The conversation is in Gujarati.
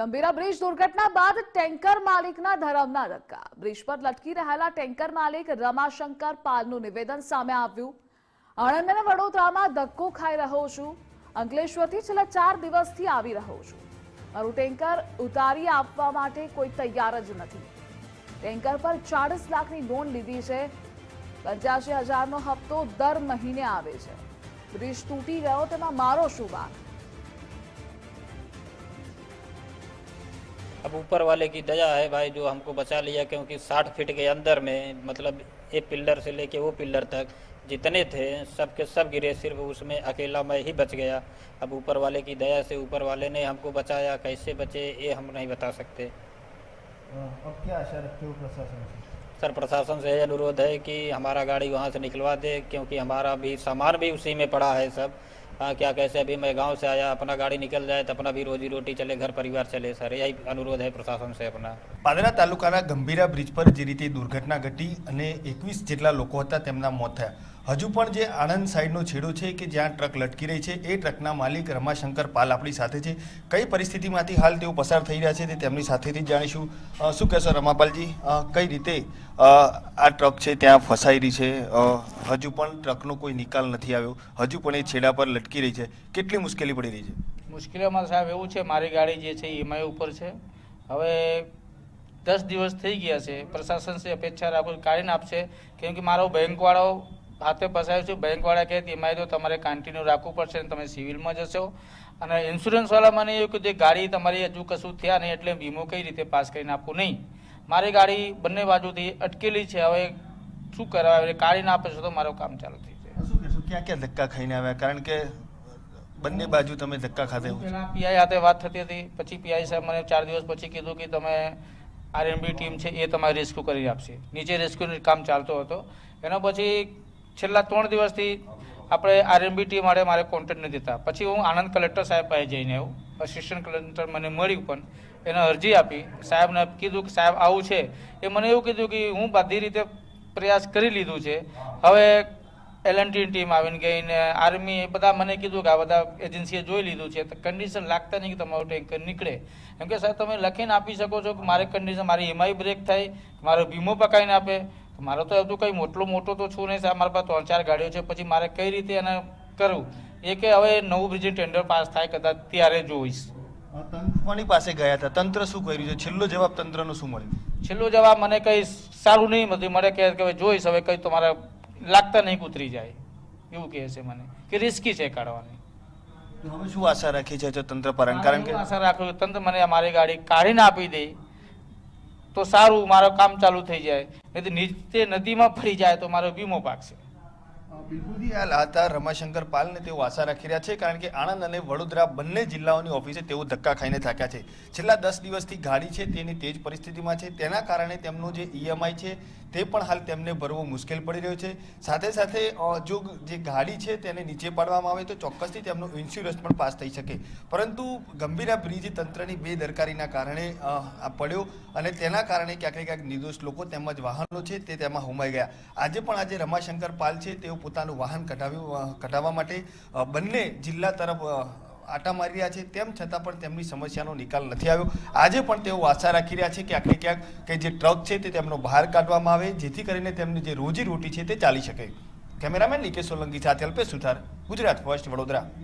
ગંભીરા બ્રિજ દુર્ઘટના બાદ ટેન્કર માલિકના ધરમના ધક્કા। બ્રિજ પર લટકી રહેલા ટેન્કર માલિક રમાશંકર પાલનું નિવેદન સામે આવ્યું। આણંદ અને વડોદરામાં ધક્કો ખાઈ રહ્યો છું। અંકલેશ્વરથી છેલ્લા 4 દિવસથી આવી રહ્યો છું। મારું ટેન્કર ઉતારી આપવા માટે કોઈ તૈયાર જ નથી। ટેન્કર પર 40 લાખની લોન લીધી છે। 85,000નો હપ્તો દર મહિને આવે છે। બ્રિજ તૂટી ગયો તેમાં મારો શું વાંક? अब ऊपर वाले की दया है भाई, जो हमको बचा लिया, क्योंकि 60 फीट के अंदर में मतलब एक पिल्लर से लेके वो पिल्लर तक जितने थे सब के सब गिरे, सिर्फ उसमें अकेला मैं ही बच गया। अब ऊपर वाले की दया से ऊपर वाले ने हमको बचाया, कैसे बचे ये हम नहीं बता सकते। अब क्या आशा रखते हो प्रशासन से? सर, प्रशासन से अनुरोध है कि हमारा गाड़ी वहाँ से निकलवा दे, क्योंकि हमारा भी सामान भी उसी में पड़ा है सब। हाँ, क्या कैसे अभी मैं गांव से आया, अपना गाड़ी निकल जाए तो अपना भी रोजी रोटी चले, घर परिवार चले। सर, यही अनुरोध है प्रशासन से अपना। પાદરા તાલુકાના ગંભીરા બ્રિજ પર જે રીતે દુર્ઘટના ઘટી અને 21 જેટલા લોકો હતા તેમના મોત થયા। હજુ પણ જે આણંદ સાઈડનો છેડો છે કે જ્યાં ટ્રક લટકી રહી છે એ ટ્રકના માલિક રમાશંકર પાલ આપણી સાથે છે। કઈ પરિસ્થિતિમાંથી હાલ તેઓ પસાર થઈ રહ્યા છે તે તેમની સાથેથી જાણીશું। શું કહેશો રમાપાલજી, કઈ રીતે આ ટ્રક છે ત્યાં ફસાઈ રહી છે? હજુ પણ ટ્રકનો કોઈ નિકાલ નથી આવ્યો, હજુ પણ એ છેડા પર લટકી રહી છે, કેટલી મુશ્કેલી પડી રહી છે? મુશ્કેલીમાં સાહેબ એવું છે, મારી ગાડી જે છે ઈએમઆઈ ઉપર છે। હવે 10 દિવસ થઈ ગયા છે। પ્રશાસન से અપેક્ષા રાખું કાઢીને આપશે, કેમ કે મારો બેંકવાળો હાથે ફસાયો છે। બેંકવાળા કહે ઈએમઆઈ તો તમારે કન્ટિન્યુ રાખવું પડશે, તમે સિવિલમાં જશો। અને ઇન્સ્યોરન્સવાળા મને એવું કીધું ગાડી તમારી હજુ કશું થયા નહીં એટલે વીમો કઈ રીતે પાસ કરીને આપવું નહીં। મારી ગાડી બંને બાજુથી અટકેલી છે, હવે શું કરાવે, કાઢીને આપે છે તો મારું કામ ચાલુ થઈ જાય। શું કહેશો, ક્યાં ક્યાં ધક્કા ખાઈને આવ્યા? કારણ કે બંને બાજુ તમે ધક્કા ખાધા। પહેલાં પીઆઈ સાથે વાત થતી હતી, પછી પીઆઈ સાહેબ મને 4 દિવસ પછી કીધું કે તમે આરએનબી ટીમ છે એ તમારે રેસ્ક્યુ કરી આપશે। નીચે રેસ્ક્યુનું કામ ચાલતો હતો। એના પછી છેલ્લા 3 દિવસથી આપણે આરએનબી ટીમ માટે મારે કોન્ટેક્ટ નથી દેતા। પછી હું આણંદ કલેક્ટર સાહેબ પાસે જઈને આવ્યો, અસિસ્ટન્ટ કલેક્ટર મને મળ્યું, પણ એને અરજી આપી, સાહેબને કીધું કે સાહેબ આવું છે। એ મને એવું કીધું કે હું બધી રીતે પ્રયાસ કરી લીધું છે, હવે એલએનટી ટીમ આવીને ગઈ ને આર્મી એ બધા મને કીધું કે આ બધા એજન્સીએ જોઈ લીધું છે, તો કન્ડિશન લાગતા નહીં કે તમારું ટેન્કર નીકળે। કેમ કે સાહેબ તમે લખીને આપી શકો છો કે મારે કન્ડિશન, મારી ઈએમઆઈ બ્રેક થાય, મારો વીમો પકાવીને આપે, તો મારો તો બધું કંઈ મોટો તો છું નહીં સાહેબ, મારા પાસે 3-4 ગાડીઓ છે, પછી મારે કઈ રીતે એને કરવું એ કે હવે નવું બ્રિજ ટેન્ડર પાસ થાય કદાચ ત્યારે જોઈશ। કોની પાસે ગયા હતા? તંત્ર શું કર્યું છે? છેલ્લો જવાબ તંત્રનો શું મળ્યો? છેલ્લો જવાબ મને કંઈ સારું નહીં મળે કે હવે જોઈશ, હવે કંઈ તમારા લાગતા નહીં ઉતરી જાય એવું કહે છે મને, કે રિસ્કી છે કાઢવાની। તો હવે શું આશા રાખી છે તંત્ર પર? કારણ કે આશા રાખું તંત્ર મને મારી ગાડી કાઢીને આપી દે તો સારું, મારું કામ ચાલુ થઈ જાય, નહીં તો નીચે નદીમાં પડી જાય તો મારો વીમો પાકશે। બિલકુલથી આ હતા રમાશંકર પાલને તેઓ આશા રાખી રહ્યા છે, કારણ કે આણંદ અને વડોદરા બંને જિલ્લાઓની ઓફિસે તેઓ ધક્કા ખાઈને થાક્યા છે। છેલ્લા 10 દિવસથી ગાડી છે તેની તેજ પરિસ્થિતિમાં છે, તેના કારણે તેમનું જે ઈએમઆઈ છે તે પણ હાલ તેમને ભરવું મુશ્કેલ પડી રહ્યું છે। સાથે સાથે જો જે ગાડી છે તેને નીચે પાડવામાં આવે તો ચોક્કસથી તેમનું ઇન્સ્યોરન્સ પણ પાસ થઈ શકે, પરંતુ ગંભીરા બ્રિજ તંત્રની બેદરકારીના કારણે આ પડ્યો અને તેના કારણે ક્યાંક ને ક્યાંક નિર્દોષ લોકો તેમજ વાહનો છે તે તેમાં હોમાઈ ગયા। આજે રમાશંકર પાલ છે તેઓ પોતાનું વાહન કઢાવવા માટે બંને જિલ્લા તરફ આટા મારી રહ્યા છે, તેમ છતાં પણ તેમની સમસ્યાનો નિકાલ નથી આવ્યો। આજે પણ તેઓ આશા રાખી રહ્યા છે કે ક્યાંક ને ક્યાંક કે જે ટ્રક છે તે તેમનો બહાર કાઢવામાં આવે, જેથી કરીને તેમની જે રોજી રોટી છે તે ચાલી શકે। કેમેરામેન નિકેશ સોલંકી સાથે અલ્પેશ સુથાર, ગુજરાત ફર્સ્ટ, વડોદરા।